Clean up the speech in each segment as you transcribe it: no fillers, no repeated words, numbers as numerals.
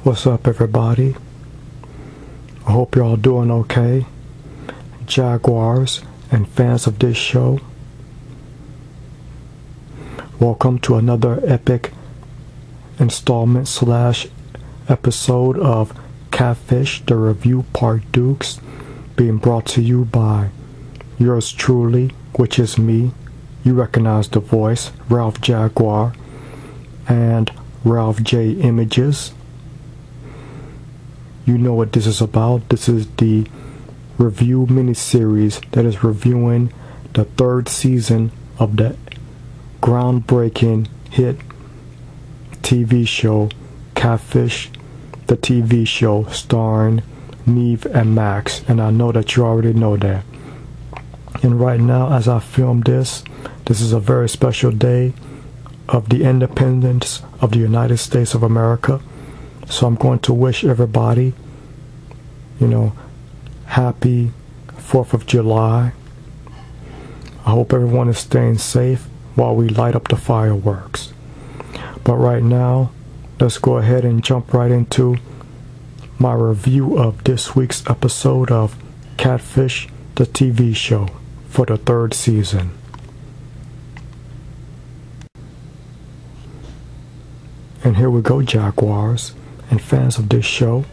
What's up, everybody? I hope you're all doing okay. Jaguars and fans of this show, welcome to another epic installment / episode of Catfish, the review part Dukes, being brought to you by yours truly, which is me. You recognize the voice, Ralph Jaguar, and Ralph J Images. You know what this is about. This is the review miniseries that is reviewing the 3rd season of the groundbreaking hit TV show Catfish, the TV show starring Nev and Max, and I know that you already know that. And right now, as I film this is a very special day of the independence of the United States of America. So I'm going to wish everybody, happy 4th of July. I hope everyone is staying safe while we light up the fireworks. But right now, let's go ahead and jump right into my review of this week's episode of Catfish, the TV show, for the 3rd season. And here we go, Jaguars and fans of this show.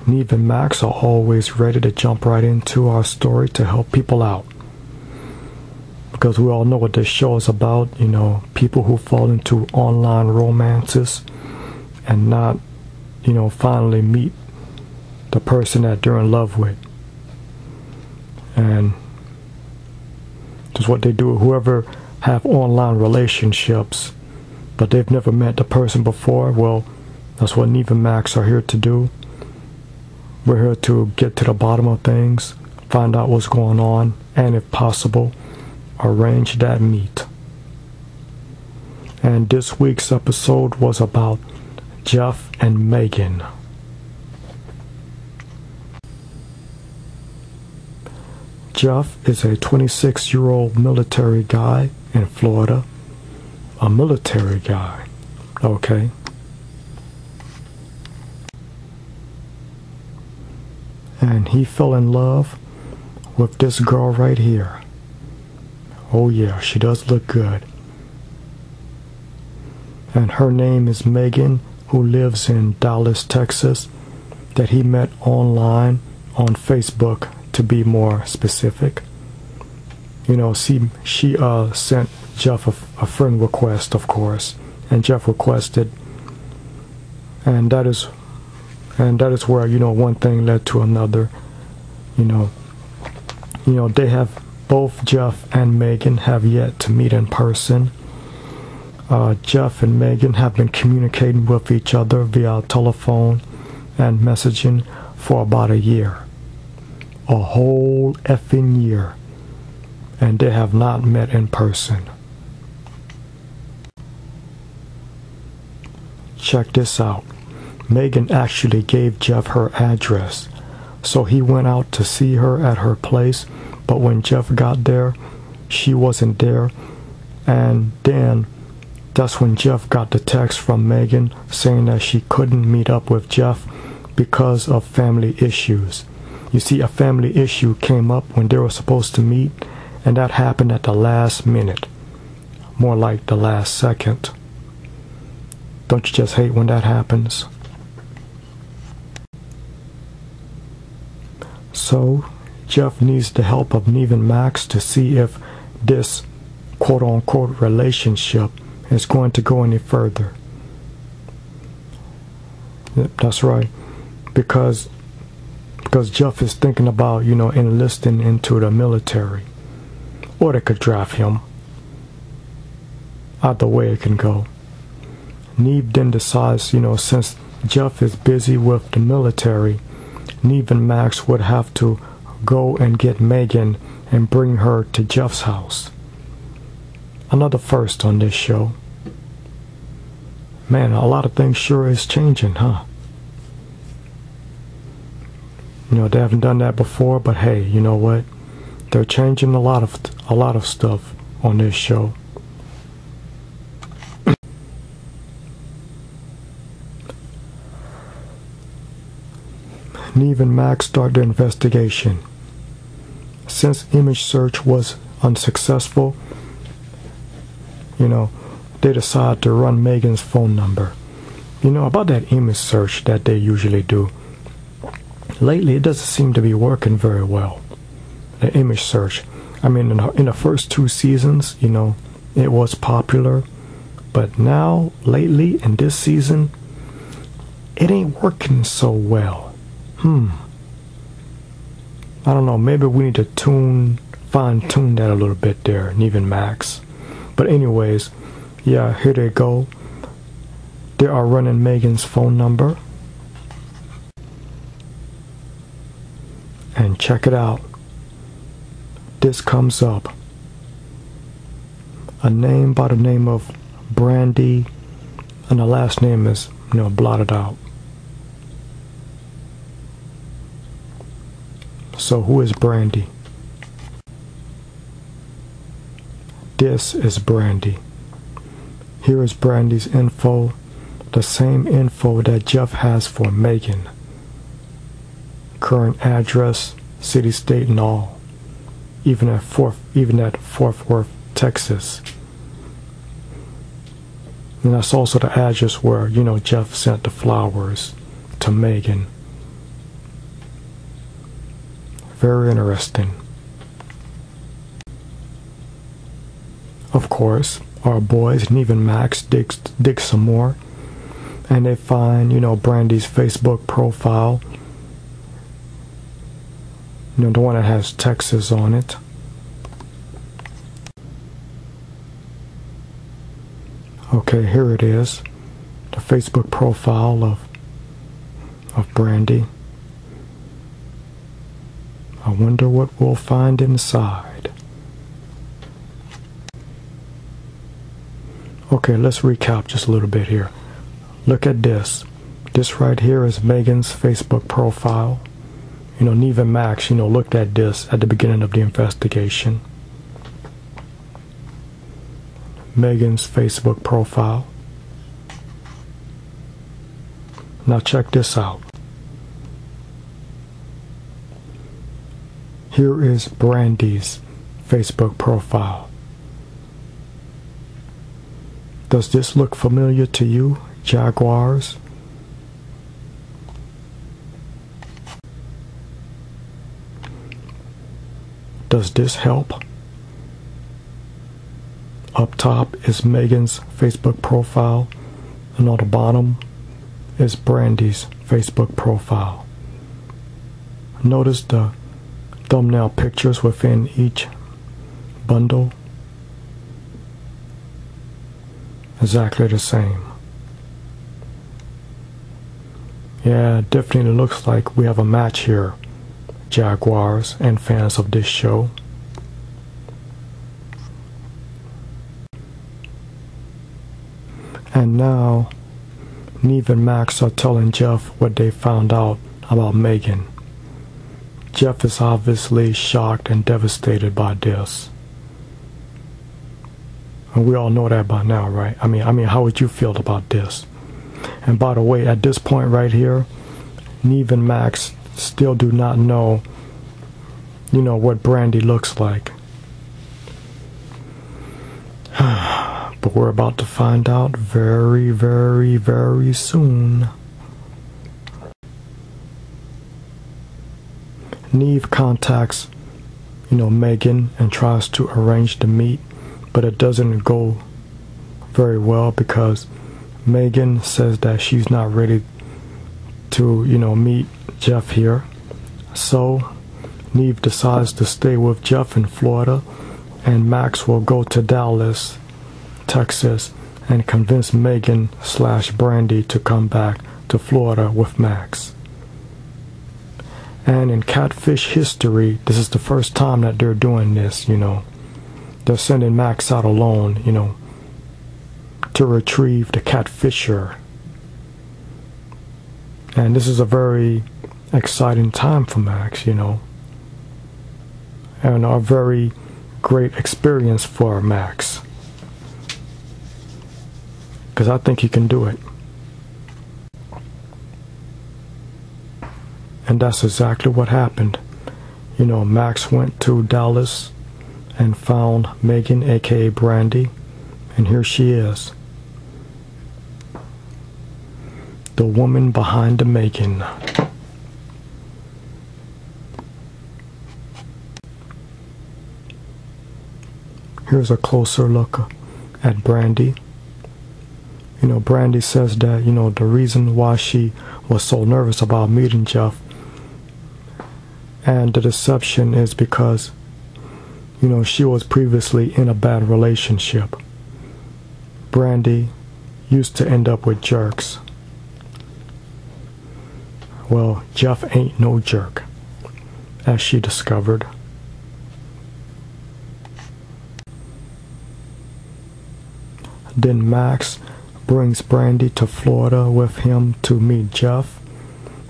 Nev and Max are always ready to jump right into our story to help people out. Because we all know what this show is about, people who fall into online romances and not, finally meet the person that they're in love with. And just what they do, whoever have online relationships, but they've never met the person before, well, that's what Nev and Max are here to do. We're here to get to the bottom of things, find out what's going on, and if possible, arrange that meet. And this week's episode was about Jeff and Megan. Jeff is a 26-year-old military guy in Florida. A military guy, okay? And he fell in love with this girl right here. Oh yeah, she does look good. And her name is Megan, who lives in Dallas, Texas, that he met online on Facebook, to be more specific. She sent Jeff a friend request, of course, and Jeff requested, and that is where one thing led to another. They have, both Jeff and Megan have yet to meet in person. Jeff and Megan have been communicating with each other via telephone and messaging for about a year. A whole effing year. And they have not met in person. Check this out. Megan actually gave Jeff her address. So he went out to see her at her place, but when Jeff got there, she wasn't there. And then that's when Jeff got the text from Megan saying that she couldn't meet up with Jeff because of family issues. You see, a family issue came up when they were supposed to meet, and that happened at the last minute. More like the last second. Don't you just hate when that happens? So, Jeff needs the help of Nev and Max to see if this quote-unquote relationship is going to go any further. Yep, that's right. Because Jeff is thinking about, enlisting into the military. Or they could draft him. Either way it can go. Nev then decides, since Jeff is busy with the military, Nev and Max would have to go and get Megan and bring her to Jeff's house. Another first on this show. Man, a lot of things sure is changing, huh? They haven't done that before, but hey, you know what? They're changing a lot of stuff on this show. Nev and Max start the investigation. Since image search was unsuccessful, they decide to run Megan's phone number. About that image search that they usually do. Lately, it doesn't seem to be working very well. The image search. In the first 2 seasons, it was popular. But now, lately, in this season, it ain't working so well. I don't know, maybe we need to fine-tune that a little bit there, Nev and Max. But anyways, yeah, here they go. They are running Megan's phone number. And check it out. This comes up. A name by the name of Brandy, and the last name is, blotted out. So who is Brandy? This is Brandy. Here is Brandy's info, the same info that Jeff has for Megan. Current address, city, state, and all. Even at Fort Worth, Texas. And that's also the address where, Jeff sent the flowers to Megan. Very interesting. Of course, our boys, Nev and Max, dig some more. And they find, Brandy's Facebook profile. The one that has Texas on it. Okay, here it is. The Facebook profile of Brandy. I wonder what we'll find inside. Okay, let's recap just a little bit here. Look at this. This right here is Megan's Facebook profile. Nev and Max, looked at this at the beginning of the investigation. Megan's Facebook profile. Now check this out. Here is Brandy's Facebook profile. Does this look familiar to you, Jaguars? Does this help? Up top is Megan's Facebook profile, and on the bottom is Brandy's Facebook profile. Notice the thumbnail pictures within each bundle. Exactly the same. Yeah, definitely looks like we have a match here, Jaguars and fans of this show. And now, Nev and Max are telling Jeff what they found out about Megan. Jeff is obviously shocked and devastated by this. And we all know that by now, right? I mean, how would you feel about this? And by the way, at this point right here, Nev and Max still do not know, what Brandy looks like. But we're about to find out very, very, very soon. Nev contacts, Megan and tries to arrange the meet, but it doesn't go very well because Megan says that she's not ready to, meet Jeff here. So Nev decides to stay with Jeff in Florida, and Max will go to Dallas, Texas, and convince Megan/Brandy to come back to Florida with Max. And in Catfish history, this is the first time that they're doing this, They're sending Max out alone, to retrieve the Catfisher. And this is a very exciting time for Max, and a very great experience for Max. Because I think he can do it. And that's exactly what happened. Max went to Dallas and found Megan, aka Brandy, and here she is. The woman behind the Megan. Here's a closer look at Brandy. Brandy says that, the reason why she was so nervous about meeting Jeff and the deception is because, she was previously in a bad relationship. Brandy used to end up with jerks. Well, Jeff ain't no jerk, as she discovered. Then Max brings Brandy to Florida with him to meet Jeff,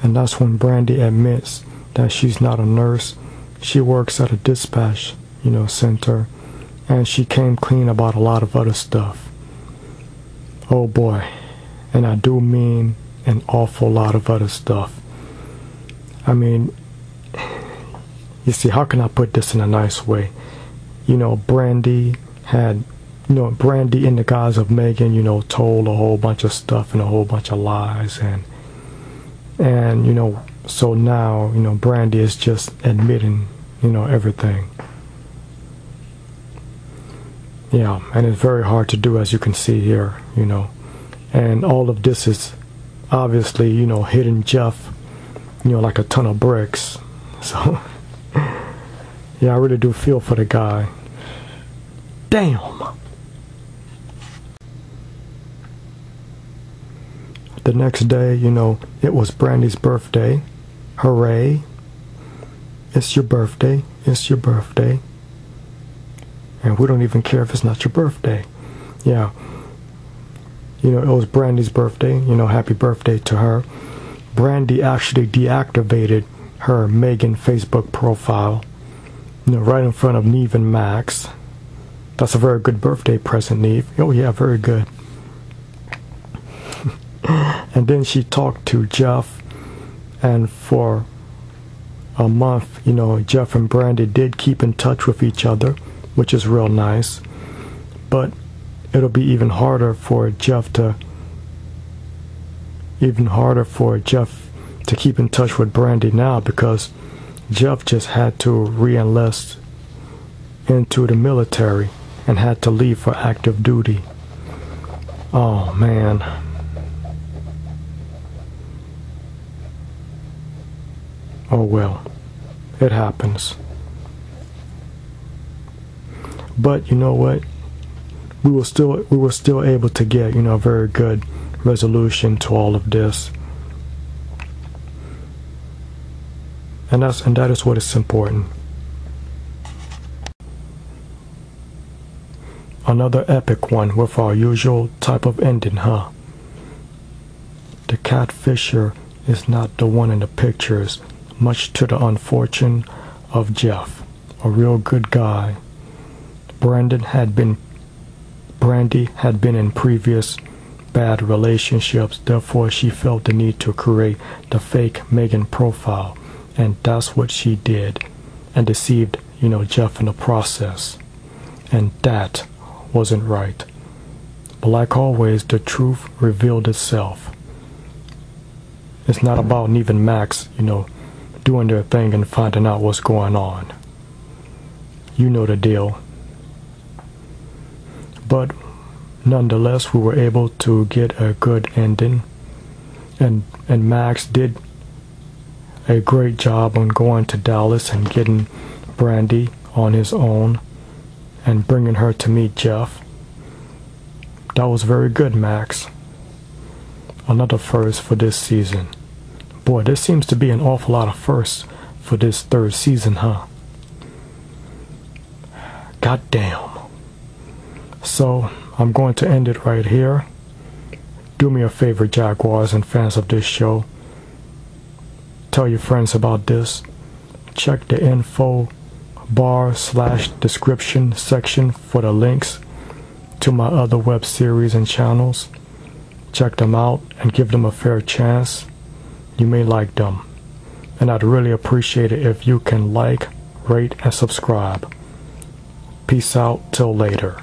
and that's when Brandy admits that she's not a nurse. She works at a dispatch, center, and she came clean about a lot of other stuff. Oh boy, and I do mean an awful lot of other stuff. I mean, you see, how can I put this in a nice way? Brandy had, Brandy in the guise of Megan, told a whole bunch of stuff and a whole bunch of lies, and so now, Brandy is just admitting, everything. Yeah, and it's very hard to do, as you can see here, and all of this is obviously, hitting Jeff, like a ton of bricks. So, yeah, I really do feel for the guy. Damn! The next day, it was Brandy's birthday. Hooray. It's your birthday. It's your birthday. And we don't even care if it's not your birthday. Yeah. It was Brandy's birthday. Happy birthday to her. Brandy actually deactivated her Megan Facebook profile, right in front of Nev and Max. That's a very good birthday present, Nev. Oh yeah, very good. And then she talked to Jeff, and for a month, Jeff and Brandy did keep in touch with each other, which is real nice. But it'll be even harder for Jeff to keep in touch with Brandy now, because Jeff just had to re-enlist into the military and had to leave for active duty. Oh man. Oh well, it happens. But you know what? We were still able to get, a very good resolution to all of this. And that is what is important. Another epic one with our usual type of ending, huh? The catfisher is not the one in the pictures, much to the unfortune of Jeff, a real good guy. Brandy had been in previous bad relationships, therefore she felt the need to create the fake Megan profile, and that's what she did, and deceived, Jeff in the process. And that wasn't right. But like always, the truth revealed itself. It's not about Nev and Max, doing their thing and finding out what's going on. You know the deal. But nonetheless, we were able to get a good ending, and Max did a great job on going to Dallas and getting Brandy on his own and bringing her to meet Jeff. That was very good, Max. Another first for this season. Boy, there seems to be an awful lot of firsts for this third season, huh? God damn. So, I'm going to end it right here. Do me a favor, Jaguars and fans of this show. Tell your friends about this. Check the info bar/description section for the links to my other web series and channels. Check them out and give them a fair chance. You may like them. and I'd really appreciate it if you can like, rate, and subscribe. Peace out till later.